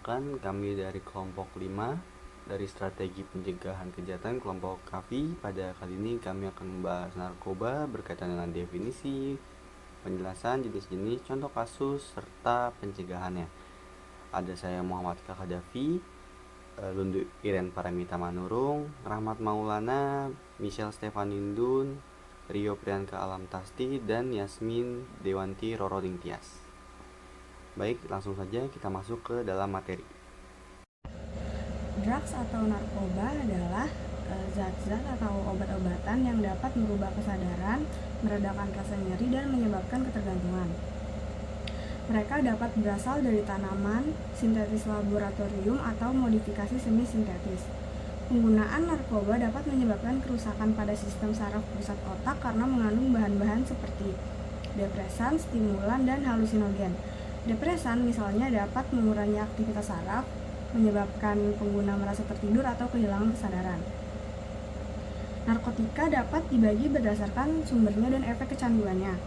Perkenalkan, kami dari kelompok 5 dari strategi pencegahan kejahatan kelompok KAFI. Pada kali ini kami akan membahas narkoba berkaitan dengan definisi, penjelasan jenis-jenis, contoh kasus, serta pencegahannya. Ada saya Muhammad Kakadafi, Lundu Iren Paramita Manurung, Rahmat Maulana, Michelle Stefanindun, Rio Priyanka Alam Tasti, dan Yasmin Dewanti Roroding Tias. Baik, langsung saja kita masuk ke dalam materi. Drugs atau narkoba adalah zat-zat atau obat-obatan yang dapat merubah kesadaran, meredakan rasa nyeri, dan menyebabkan ketergantungan. Mereka dapat berasal dari tanaman, sintetis laboratorium, atau modifikasi semi-sintetis. Penggunaan narkoba dapat menyebabkan kerusakan pada sistem saraf pusat otak karena mengandung bahan-bahan seperti depresan, stimulan, dan halusinogen. Depresan misalnya dapat mengurangi aktivitas saraf, menyebabkan pengguna merasa tertidur atau kehilangan kesadaran. Narkotika dapat dibagi berdasarkan sumbernya dan efek kecanduannya.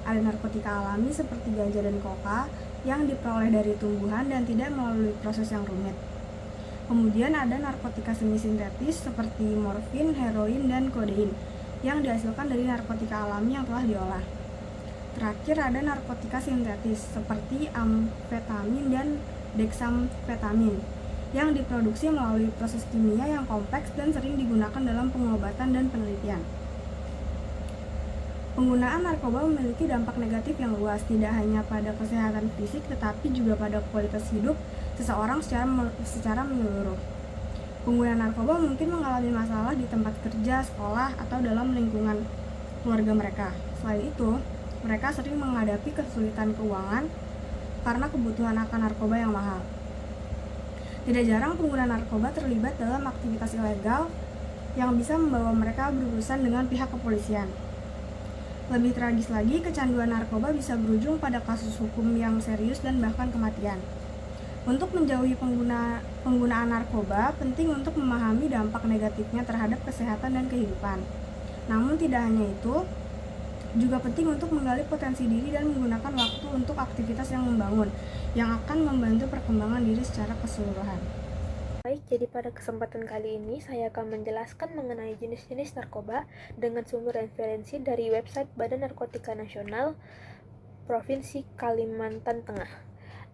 Ada narkotika alami seperti ganja dan koka yang diperoleh dari tumbuhan dan tidak melalui proses yang rumit. Kemudian ada narkotika semi-sintetis seperti morfin, heroin, dan kodein yang dihasilkan dari narkotika alami yang telah diolah. Terakhir ada narkotika sintetis seperti amfetamin dan dexamfetamin yang diproduksi melalui proses kimia yang kompleks dan sering digunakan dalam pengobatan dan penelitian. Penggunaan narkoba memiliki dampak negatif yang luas, tidak hanya pada kesehatan fisik tetapi juga pada kualitas hidup seseorang secara menyeluruh. Pengguna narkoba mungkin mengalami masalah di tempat kerja, sekolah, atau dalam lingkungan keluarga mereka. Selain itu, mereka sering menghadapi kesulitan keuangan karena kebutuhan akan narkoba yang mahal. Tidak jarang pengguna narkoba terlibat dalam aktivitas ilegal yang bisa membawa mereka berurusan dengan pihak kepolisian. Lebih tragis lagi, kecanduan narkoba bisa berujung pada kasus hukum yang serius dan bahkan kematian. Untuk menjauhi penggunaan narkoba, penting untuk memahami dampak negatifnya terhadap kesehatan dan kehidupan. Namun tidak hanya itu, juga penting untuk menggali potensi diri dan menggunakan waktu untuk aktivitas yang membangun, yang akan membantu perkembangan diri secara keseluruhan. Baik, jadi pada kesempatan kali ini saya akan menjelaskan mengenai jenis-jenis narkoba dengan sumber referensi dari website Badan Narkotika Nasional Provinsi Kalimantan Tengah.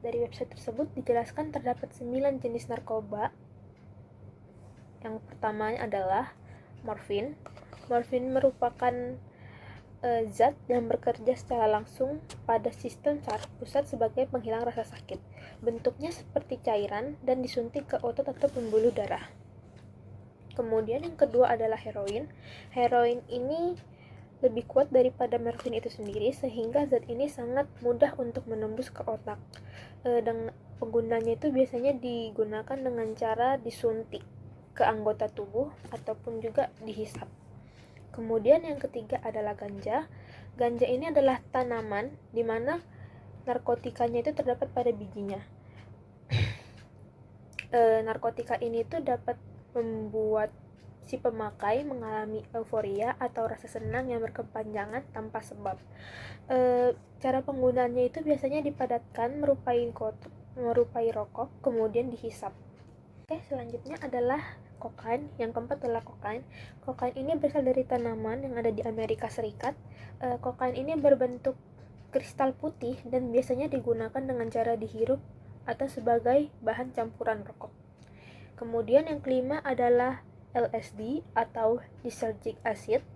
Dari website tersebut dijelaskan terdapat 9 jenis narkoba. Yang pertama adalah morfin. Morfin merupakan zat yang bekerja secara langsung pada sistem saraf pusat sebagai penghilang rasa sakit. Bentuknya seperti cairan dan disuntik ke otot atau pembuluh darah. Kemudian yang kedua adalah heroin. Heroin ini lebih kuat daripada morfin itu sendiri sehingga zat ini sangat mudah untuk menembus ke otak. Dan penggunanya itu biasanya digunakan dengan cara disuntik ke anggota tubuh ataupun juga dihisap. Kemudian yang ketiga adalah ganja. Ganja ini adalah tanaman di mana narkotikanya itu terdapat pada bijinya. Narkotika ini tuh dapat membuat si pemakai mengalami euforia atau rasa senang yang berkepanjangan tanpa sebab. Cara penggunaannya itu biasanya dipadatkan merupai rokok, kemudian dihisap. Oke, selanjutnya adalah kokain. Yang keempat adalah kokain. Kokain ini berasal dari tanaman yang ada di Amerika Serikat. Kokain ini berbentuk kristal putih dan biasanya digunakan dengan cara dihirup atau sebagai bahan campuran rokok. Kemudian yang kelima adalah LSD atau lysergic acid.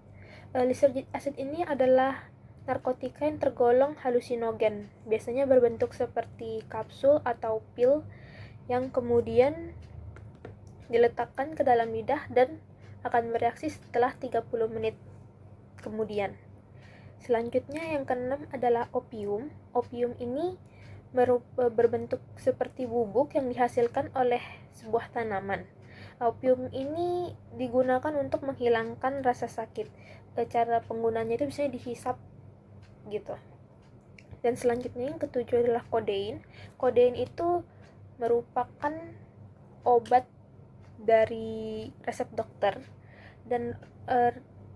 Lysergic acid ini adalah narkotika yang tergolong halusinogen. Biasanya berbentuk seperti kapsul atau pil yang kemudian diletakkan ke dalam lidah dan akan bereaksi setelah 30 menit kemudian. Selanjutnya yang keenam adalah opium. Opium ini berbentuk seperti bubuk yang dihasilkan oleh sebuah tanaman. Opium ini digunakan untuk menghilangkan rasa sakit. Cara penggunanya itu biasanya dihisap gitu. Dan selanjutnya yang ketujuh adalah kodein. Kodein itu merupakan obat dari resep dokter dan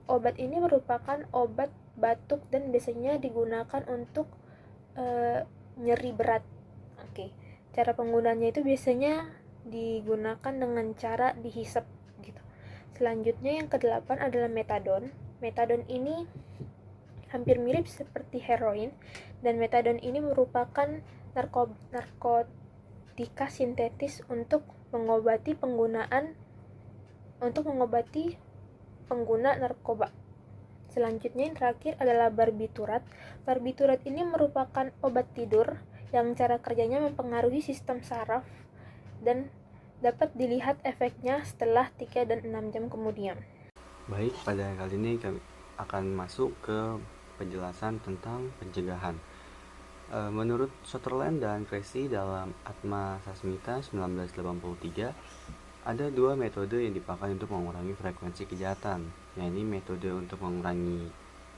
obat ini merupakan obat batuk dan biasanya digunakan untuk nyeri berat. Oke. Cara penggunaannya itu biasanya digunakan dengan cara dihisap gitu. Selanjutnya yang kedelapan adalah metadon. Metadon ini hampir mirip seperti heroin, dan metadon ini merupakan narkotika sintetis untuk mengobati pengguna narkoba. Selanjutnya yang terakhir adalah barbiturat. Barbiturat ini merupakan obat tidur yang cara kerjanya mempengaruhi sistem saraf dan dapat dilihat efeknya setelah 3 dan 6 jam kemudian. Baik, pada kali ini kami akan masuk ke penjelasan tentang pencegahan. Menurut Sutherland dan Cressy dalam Atma Sasmita 1983, ada dua metode yang dipakai untuk mengurangi frekuensi kejahatan, yaitu metode untuk mengurangi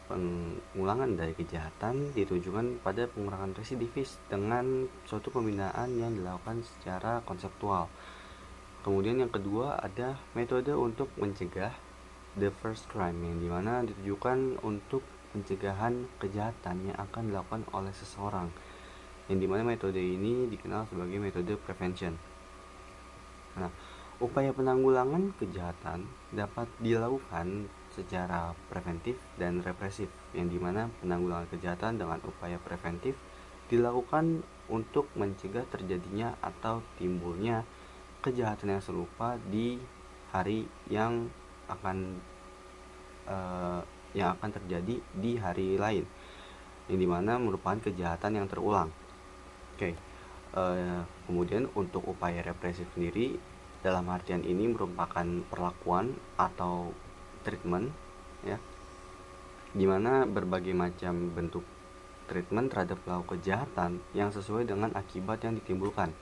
pengulangan dari kejahatan ditujukan pada pengurangan residivis dengan suatu pembinaan yang dilakukan secara konseptual. Kemudian yang kedua ada metode untuk mencegah, the first crime, yang dimana ditujukan untuk pencegahan kejahatan yang akan dilakukan oleh seseorang, yang dimana metode ini dikenal sebagai metode prevention. Nah, upaya penanggulangan kejahatan dapat dilakukan secara preventif dan represif, yang dimana penanggulangan kejahatan dengan upaya preventif dilakukan untuk mencegah terjadinya atau timbulnya kejahatan yang serupa di hari yang akan terjadi di hari lain, yang dimana merupakan kejahatan yang terulang. Kemudian untuk upaya represif sendiri, dalam artian ini merupakan perlakuan atau treatment, ya, dimana berbagai macam bentuk treatment terhadap pelaku kejahatan yang sesuai dengan akibat yang ditimbulkan.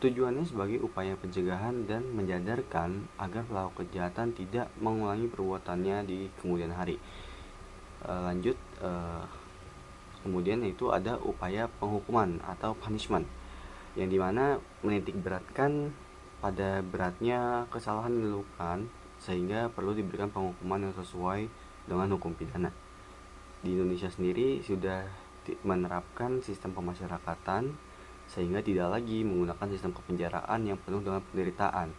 Tujuannya sebagai upaya pencegahan dan menyadarkan agar pelaku kejahatan tidak mengulangi perbuatannya di kemudian hari. Kemudian itu ada upaya penghukuman atau punishment, yang dimana menitik beratkan pada beratnya kesalahan yang dilakukan sehingga perlu diberikan penghukuman yang sesuai dengan hukum pidana. Di Indonesia sendiri sudah menerapkan sistem pemasyarakatan sehingga tidak lagi menggunakan sistem kepenjaraan yang penuh dengan penderitaan,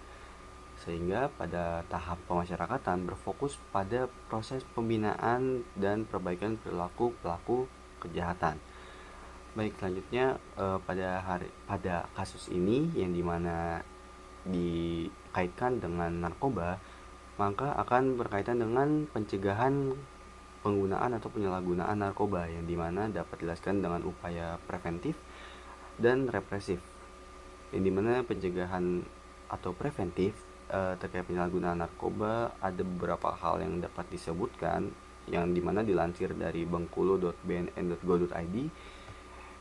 sehingga pada tahap pemasyarakatan berfokus pada proses pembinaan dan perbaikan perilaku pelaku kejahatan. Baik, selanjutnya pada kasus ini yang dimana dikaitkan dengan narkoba, maka akan berkaitan dengan pencegahan penggunaan atau penyalahgunaan narkoba, yang dimana dapat dijelaskan dengan upaya preventif dan represif, yang dimana pencegahan atau preventif terkait penyalahgunaan narkoba ada beberapa hal yang dapat disebutkan, yang dimana dilansir dari bengkulu.bnn.go.id,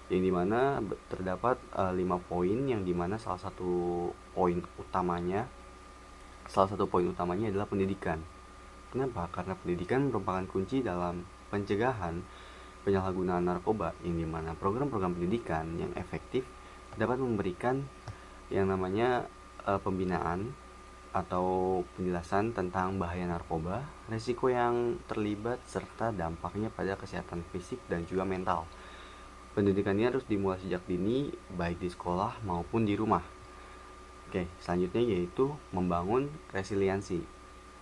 yang dimana terdapat 5 poin, yang dimana salah satu poin utamanya adalah pendidikan. Kenapa? Karena pendidikan merupakan kunci dalam pencegahan penyalahgunaan narkoba, yang dimana program-program pendidikan yang efektif dapat memberikan yang namanya pembinaan atau penjelasan tentang bahaya narkoba, risiko yang terlibat, serta dampaknya pada kesehatan fisik dan juga mental. Pendidikan ini harus dimulai sejak dini, baik di sekolah maupun di rumah. Selanjutnya yaitu membangun resiliensi.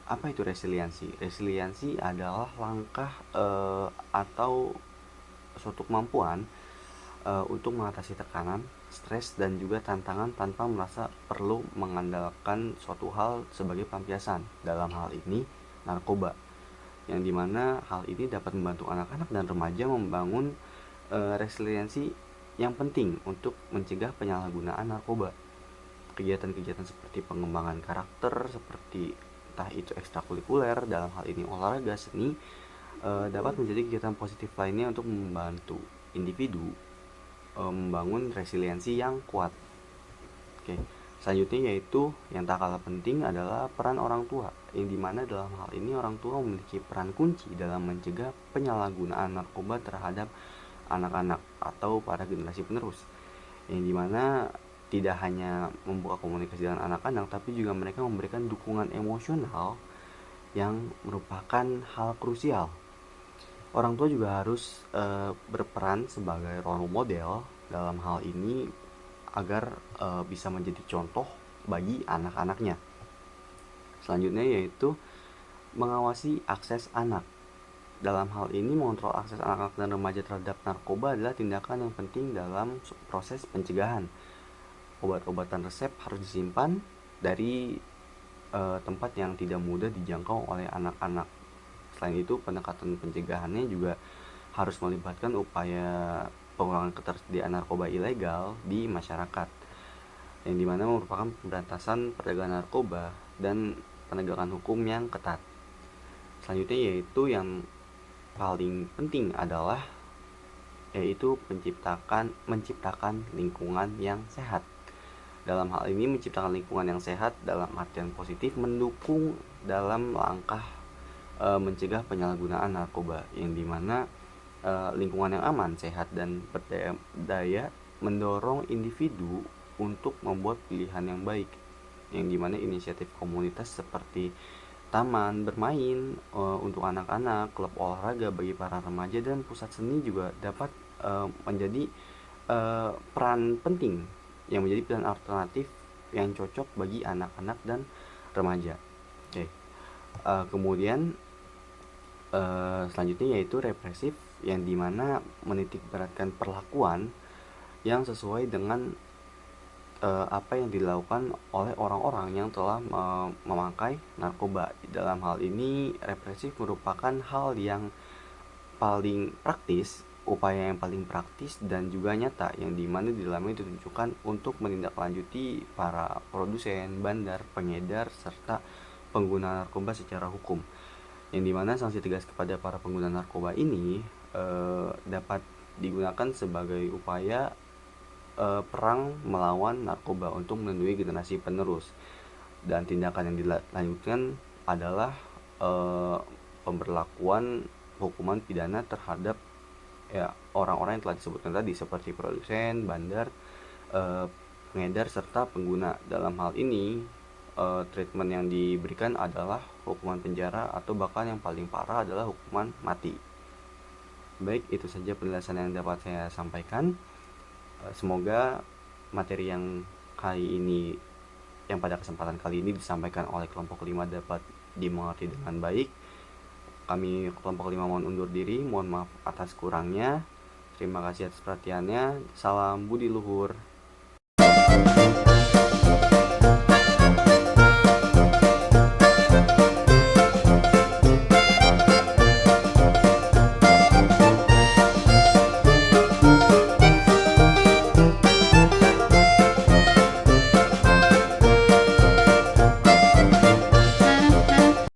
Apa itu resiliensi? Resiliensi adalah langkah atau suatu kemampuan untuk mengatasi tekanan, stres, dan juga tantangan tanpa merasa perlu mengandalkan suatu hal sebagai pelampiasan, dalam hal ini narkoba, yang dimana hal ini dapat membantu anak-anak dan remaja membangun resiliensi yang penting untuk mencegah penyalahgunaan narkoba. Kegiatan-kegiatan seperti pengembangan karakter, seperti entah itu ekstrakurikuler, dalam hal ini olahraga, seni, dapat menjadi kegiatan positif lainnya untuk membantu individu membangun resiliensi yang kuat. Selanjutnya yaitu yang tak kalah penting adalah peran orang tua, yang dimana dalam hal ini orang tua memiliki peran kunci dalam mencegah penyalahgunaan narkoba terhadap anak-anak atau para generasi penerus, yang dimana tidak hanya membuka komunikasi dengan anak-anak, tapi juga mereka memberikan dukungan emosional yang merupakan hal krusial. Orang tua juga harus berperan sebagai role model. Dalam hal ini agar bisa menjadi contoh bagi anak-anaknya. Selanjutnya yaitu mengawasi akses anak. Dalam hal ini, mengontrol akses anak-anak dan remaja terhadap narkoba adalah tindakan yang penting dalam proses pencegahan. Obat-obatan resep harus disimpan dari tempat yang tidak mudah dijangkau oleh anak-anak. Selain itu, pendekatan pencegahannya juga harus melibatkan upaya pengurangan ketersediaan narkoba ilegal di masyarakat, yang dimana merupakan pemberantasan perdagangan narkoba dan penegakan hukum yang ketat. Selanjutnya yaitu yang paling penting adalah yaitu menciptakan lingkungan yang sehat. Dalam hal ini, menciptakan lingkungan yang sehat dalam artian positif mendukung dalam langkah mencegah penyalahgunaan narkoba, yang dimana lingkungan yang aman, sehat, dan berdaya mendorong individu untuk membuat pilihan yang baik, yang dimana inisiatif komunitas seperti taman bermain untuk anak-anak, klub olahraga bagi para remaja, dan pusat seni juga dapat menjadi peran penting yang menjadi pilihan alternatif yang cocok bagi anak-anak dan remaja. Oke. Kemudian selanjutnya yaitu represif, yang dimana menitik beratkan perlakuan yang sesuai dengan apa yang dilakukan oleh orang-orang yang telah memakai narkoba. Dalam hal ini, represif merupakan hal yang paling praktis, upaya yang paling praktis dan juga nyata, yang dimana di dalamnya ditunjukkan untuk menindaklanjuti para produsen, bandar, pengedar, serta pengguna narkoba secara hukum, yang dimana sanksi tegas kepada para pengguna narkoba ini dapat digunakan sebagai upaya perang melawan narkoba untuk melindungi generasi penerus. Dan tindakan yang dilanjutkan adalah pemberlakuan hukuman pidana terhadap orang-orang yang telah disebutkan tadi, seperti produsen, bandar, pengedar, serta pengguna. Dalam hal ini, treatment yang diberikan adalah hukuman penjara, atau bahkan yang paling parah adalah hukuman mati. Baik, itu saja penjelasan yang dapat saya sampaikan. Semoga materi yang pada kesempatan kali ini disampaikan oleh kelompok 5 dapat dimengerti dengan baik. Kami kelompok 5 mohon undur diri, mohon maaf atas kurangnya. Terima kasih atas perhatiannya. Salam budi luhur.